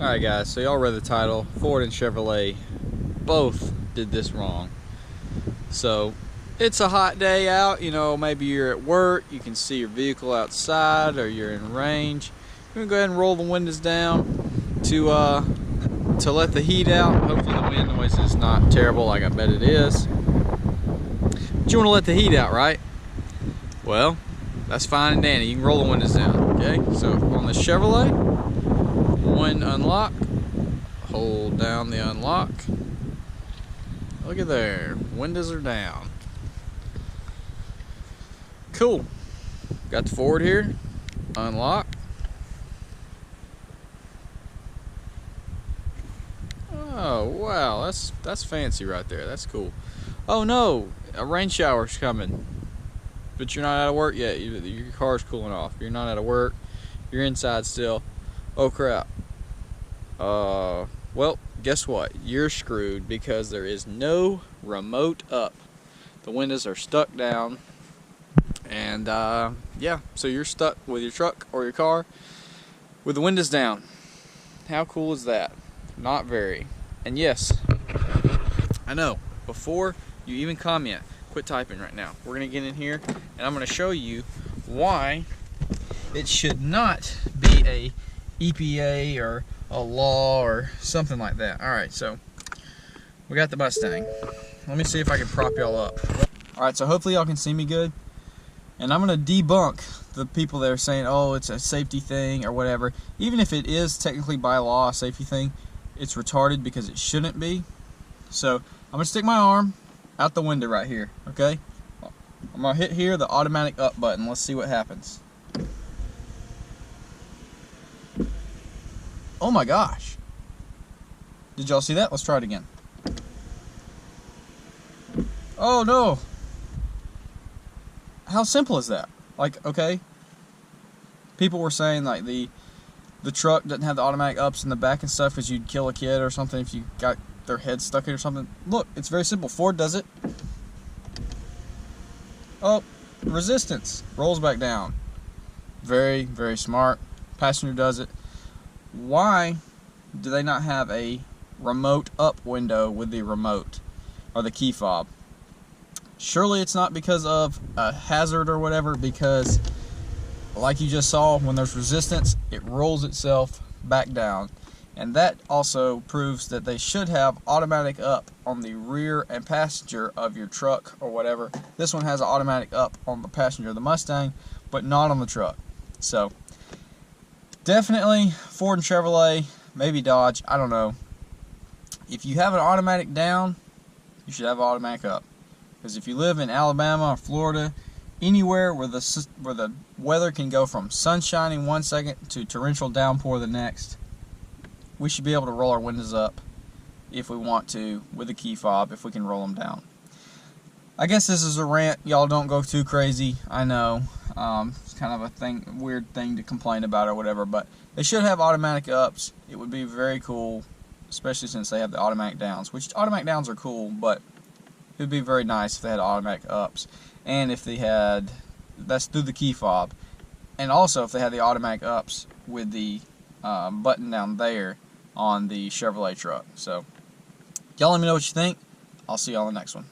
Alright guys, so y'all read the title. Ford and Chevrolet both did this wrong. So it's a hot day out, you know, maybe you're at work, you can see your vehicle outside, or you're in range. You're gonna go ahead and roll the windows down to let the heat out. Hopefully the wind noise is not terrible like I bet it is. But you wanna let the heat out, right? Well, that's fine and dandy. You can roll the windows down, okay? So on the Chevrolet, one unlock, hold down the unlock. Look at there, windows are down. Cool. Got the Ford here, unlock. Oh wow, that's fancy right there. That's cool. Oh no, a rain shower's coming. But you're not out of work yet. Your car's cooling off. You're not out of work. You're inside still. Oh crap. Well, guess what? You're screwed because there is no remote up. The windows are stuck down. And yeah, so you're stuck with your truck or your car with the windows down. How cool is that? Not very. And yes, I know, before you even comment, quit typing right now. We're gonna get in here and I'm gonna show you why it should not be a EPA or a law or something like that. Alright, so we got the Mustang. Let me see if I can prop y'all up. Alright, so hopefully y'all can see me good. And I'm gonna debunk the people that are saying, oh, it's a safety thing or whatever. Even if it is technically by law a safety thing, it's retarded because it shouldn't be. So I'm gonna stick my arm out the window right here, okay? I'm gonna hit here the automatic up button. Let's see what happens. Oh my gosh. Did y'all see that? Let's try it again. Oh no. How simple is that? Like, okay, people were saying like the truck doesn't have the automatic ups in the back and stuff because you'd kill a kid or something if you got their head stuck in or something. Look, it's very simple. Ford does it. Oh, resistance rolls back down. Very, very smart. Passenger does it. Why do they not have a remote up window with the remote or the key fob? Surely it's not because of a hazard or whatever, because like you just saw, when there's resistance, it rolls itself back down. And that also proves that they should have automatic up on the rear and passenger of your truck or whatever. This one has an automatic up on the passenger of the Mustang, but not on the truck. So definitely Ford and Chevrolet, maybe Dodge, I don't know. If you have an automatic down, you should have an automatic up. Because if you live in Alabama or Florida, anywhere where the weather can go from sunshining one second to torrential downpour the next, we should be able to roll our windows up if we want to with a key fob, if we can roll them down. I guess this is a rant. Y'all don't go too crazy. I know. It's kind of a weird thing to complain about or whatever, but they should have automatic ups. It would be very cool, especially since they have the automatic downs, which automatic downs are cool, but it would be very nice if they had automatic ups, and if they had, that's through the key fob, and also if they had the automatic ups with the button down there on the Chevrolet truck. So y'all let me know what you think. I'll see y'all in the next one.